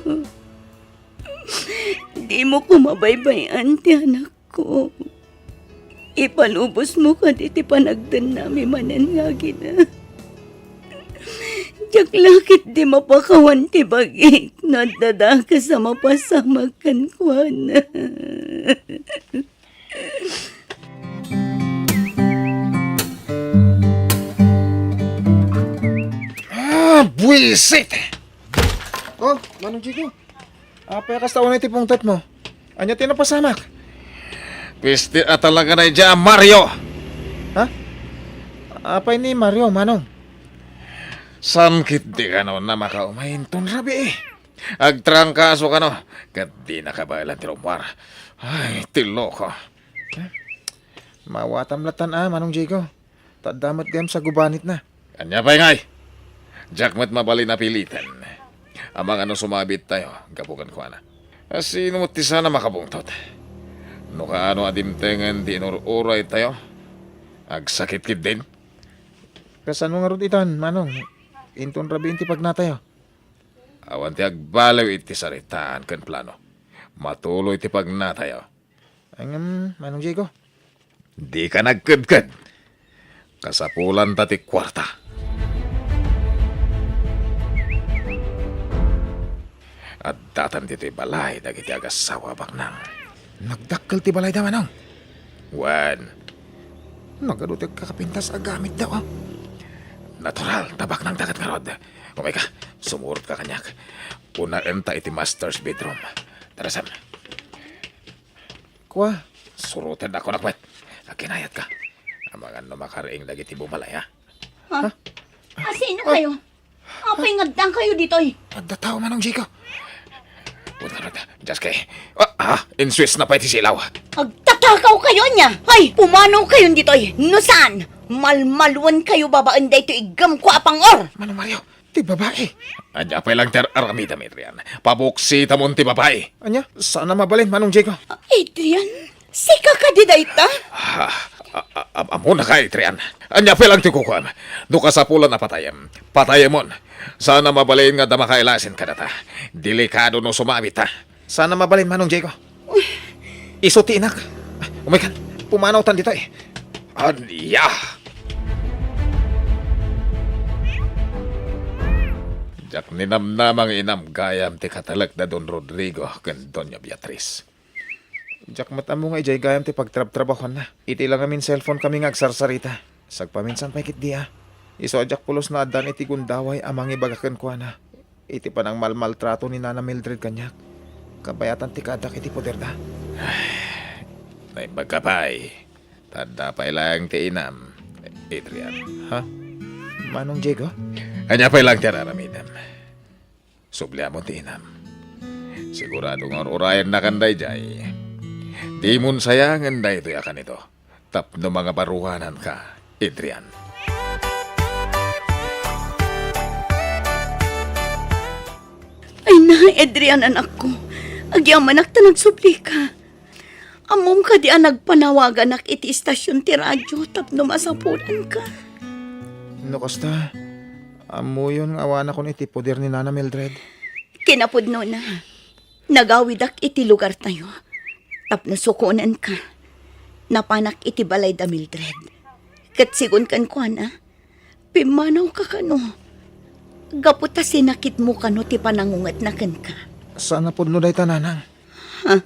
Di mo ko mabaybayan ti anak ko. Ipalubos mo ka iti panagdan namin manan nga gina. Jak lakit di mapakawan ti bagik, nadada ka sa mapasamag kan kuana. Buisit! Oh, manong Jigo. Payakas taon na iti pungtot mo. Anya tinapasamak. Pisti at talaga na dyan, Mario! Apay ni Mario, manong. Samkit di ka no na makaumayin ton rabi eh. Agtrangkaso ka no, kat di nakabayalan ti Romar. Ay, tilo ko. Mawatam latan manong Jigo. Tadamat gayam sa gubanit na. Kanya pa ngay. Jakmat mabali na pilitan. Amang ano sumabit tayo, gapukan ko na. Sino mo ti sana makabungtot. No kaano adimtengan di inururay tayo. Agsakit kid din. Kasan mo nga ron itan, manong. Inton rabi inti pagnatayo. Awan ti agbalaw iti saritaan kan plano. Matuloy ti pagnatayo. Ang manong Jigo. Di ka nagkadkad. Kasapulan ta ti kwarta. At datan dito'y balay, dagiti agasawa baknang. Nagdakkel ti balay daw, manong. Wan, Nagadutig kakapintas agamit daw. natural, tabak ng dagat nga rod. Kumay ka, sumurot ka kanyak. Punaan ta iti master's bedroom. Tara, Sam. Kwa, Surutan ako na kwet. Kinayat ka. Ang mga makaraing dagiti bumalay, ha? Sino kayo? Apay ngagdang kayo dito eh. Magdataw manong Jico. Punta ka na. Just kay. In Swiss na pa iti silaw. Agtatakaw kayo niya. Ay, pumanaw kayo dito eh. No saan? Malmalwan kayo babaan dito igam ko apang or. Manong Mario. ti babae. Anya pa lang ter aramida, Adrian. Pabuksi tamon ti babae. Anya, sana mabalin, Manong Jacob. Adrian, sika ka di dayta? Amo na ka, Adrian. Anya pa lang ti kukuam. Duka sa pula na patayam. Patayamon. Sana mabalin nga damakailasin ka data. Delikado no sumabit, ha. Sana mabalin, Manong Jacob. Iso ti inak. Umikan, pumanaw tan dito eh. Anya! Jak ninamnamang inam gayam ti katalag na Don Rodrigo ken Doña Beatriz. Jak matamo nga ijay gayam ti pagtrab-trabahon na. Iti lang amin cellphone kami ngagsarsarita. Sagpaminsan pa ikit diya. Iso ajak pulos na adan iti gundaway amang ibagakan ko na. Iti panang malmaltrato ni Nana Mildred kanyak. Kabayatan ti kadak iti poder da. May magkapay. Tanda pa ilang ti inam. Adrian. Ha? Manong Jacob? Anya pa ilang ti araramidam. Subliamo ti inam. Sigurado nga urayan na kanday jay. Di mun sayangan da ito yakan ito. Tapno mga baruhanan ka, Adrian. Ay na, Adrian anak ko. Agyaman ak ta nagsubli ka. Amom ka di nagpanawagan ak iti istasyon ti radyo tapno masapulan ka. No, Costa. Amuyon nga awana kon iti poder ni Nana Mildred. Kinapudno na. Nagawid ak iti lugar tayo. Tapno sukunan ka. Napanak iti balay da Mildred. Kat sigun kan ko na. Pimanaw ka kano. Gaputa sinakit mo kano ti panangungat na kan ka. Sana po no day tananang. Ha?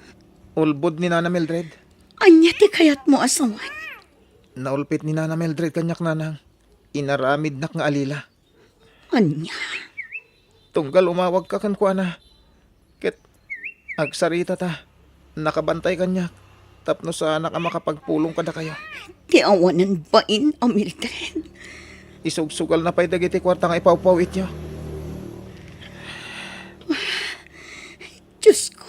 Ulbod ni Nana Mildred. Anya ti kayat mo asawan. Naulpit ni Nana Mildred kanyak nanang. Inaramid nak nga alila. Anya. Tunggal umawag ka kan ko na. Ket agsarita ta. Nakabantay kanyak. Tapno sa anak ang makapagpulong kada kayo. Ti awanan bain o Mildred. Isugsugal na pa'y dagiti kwarta nga ipawpaw ityo. Diyos ko.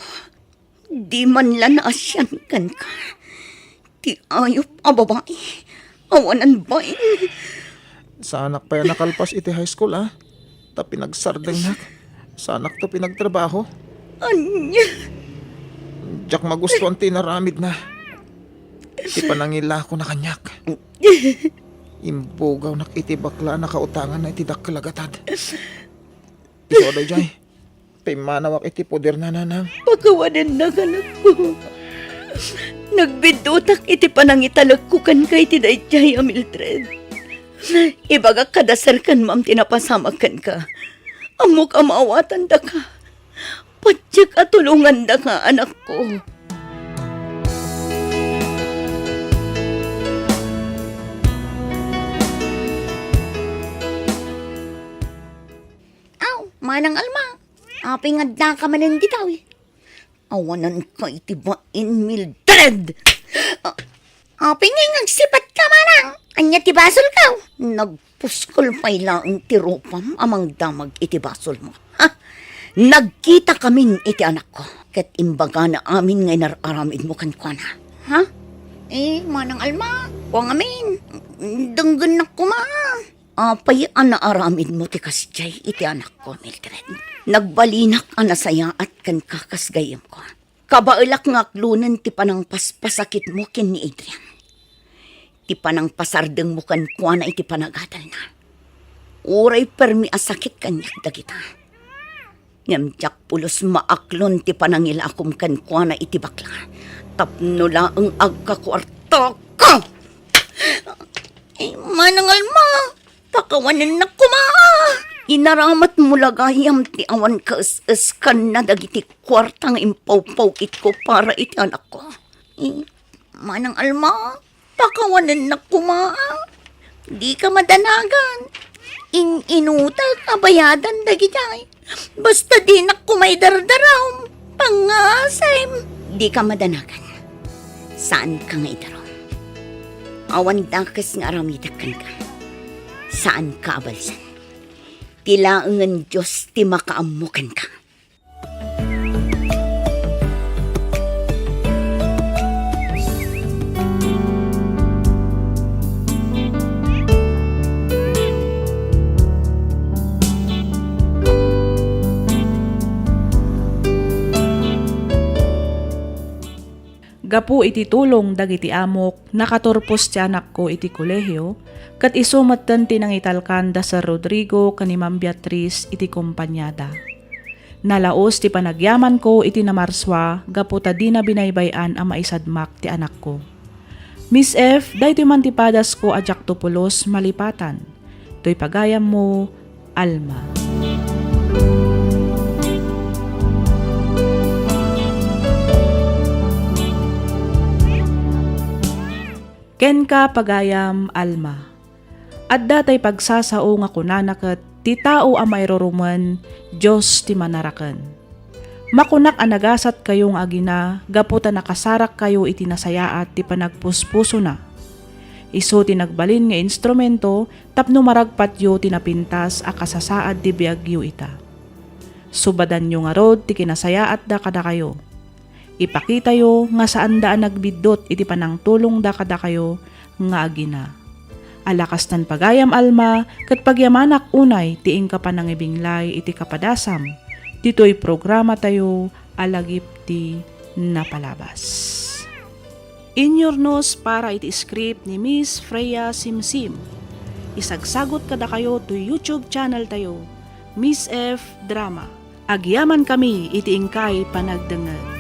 Di man lang naasyan kan ka. Ti ayop a babae. Awanan bain. Sa anak pa yan nakalpas iti high school ah. Ta pinagsardeng nak. Sa anak to pinagtrabaho. Anya. Diyak magustuhan tinaramid na. Ti panangila ko na kanyak. Imbugaw nak iti bakla nakautangan na iti dakkalagatad. Iso day jay. Pimanawak iti poder na nanang. Pagawanan na kanak ko. Nagbidutak iti panangitalag ko kan kay ti dayjay a Mildred. Ibagak kadasar kan ma'am tinapasamag kan ka. Amok amawatan da ka. Patyak at tulungan da ka anak ko. Aw, manang alma. Aping nga ka manan ditaw eh. Awanan ka itibain Mildred. Aping nga nagsipat ka manang. Anya tibasol ka. Nagpuskol pa ilang tiropam amang damag itibasol mo. Ha? Nagkita kaming iti anak ko. Ket imbaga na amin ngay nararamid mo kan kwa na. Ha? Manang alma. Kuang amin. Denggan na kuma. Apay anaaramid mo ti kasjay iti anak ko, Mildred. Nagbalinak anasaya at kan kakasgayam ko. Kabailak ngaklunan ti panang paspasakit mo kin ni Adrian. Ti panang pasardeng mo kan kuha na iti panagadal na. Uray permi asakit kanyak dagita. Nyamjak pulos maaklon ti panangila akum kan kuha na iti bakla. Tapno laang agkakwarto ko. Manangal mo. Pakawanan na kuma. Inaramat mo lagayam ti awan kaes kan na dagiti kwartang impaw-paw ko para iti anak ko. Manang alma. Pakawanan na kuma. Di ka madanagan. Inutal kabayadan dagiti. Basta di na kumay dardaraw. Pangasay. Di ka madanagan. Saan ka nga idaraw? Awan dakas nga aramitakan ka. Saan ka abalsan? Tilaangan Diyos ti makaamukan ka. Gapu iti tulong dagiti amok, nakaturpos ti anak ko iti kolehiyo, kat isumatan tinangitalkan da sa Rodrigo kanimam Beatriz iti kumpanyada. Nalaos ti panagyaman ko iti namarswa, gapu ta di na binaybayan ang maisadmak ti anak ko. Miss F, dahito man ti padas ko ajak tupulos malipatan. To'y pagayam mo, Alma. Ken ka pagayam, Alma. At datay pagsasao nga kunanakat, ti tao ang mayroruman, Diyos ti manarakan. Makunak anagasat kayong agina, gaputa nakasarak kayo iti nasayaat ti panagpuspuso na. Iso ti nagbalin nga instrumento, tapno maragpatyo ti napintas a kasasaad ti biagyo ita. Subadan nyo nga rod ti kinasayaat da kada kayo. Ipakita yo nga saan daan nagbidot iti panangtulong da kada kayo nga agina. Alakas tan pagayam, Alma, kat pagyamanak unay tiing ka panangibinglay iti kapadasam. Dito'y programa tayo alagip ti napalabas. Inyornos para iti script ni Miss Freya Simsim. Isagsagot kada kayo to YouTube channel tayo, Miss F Drama. Agyaman kami iti ingkay panagdengeg.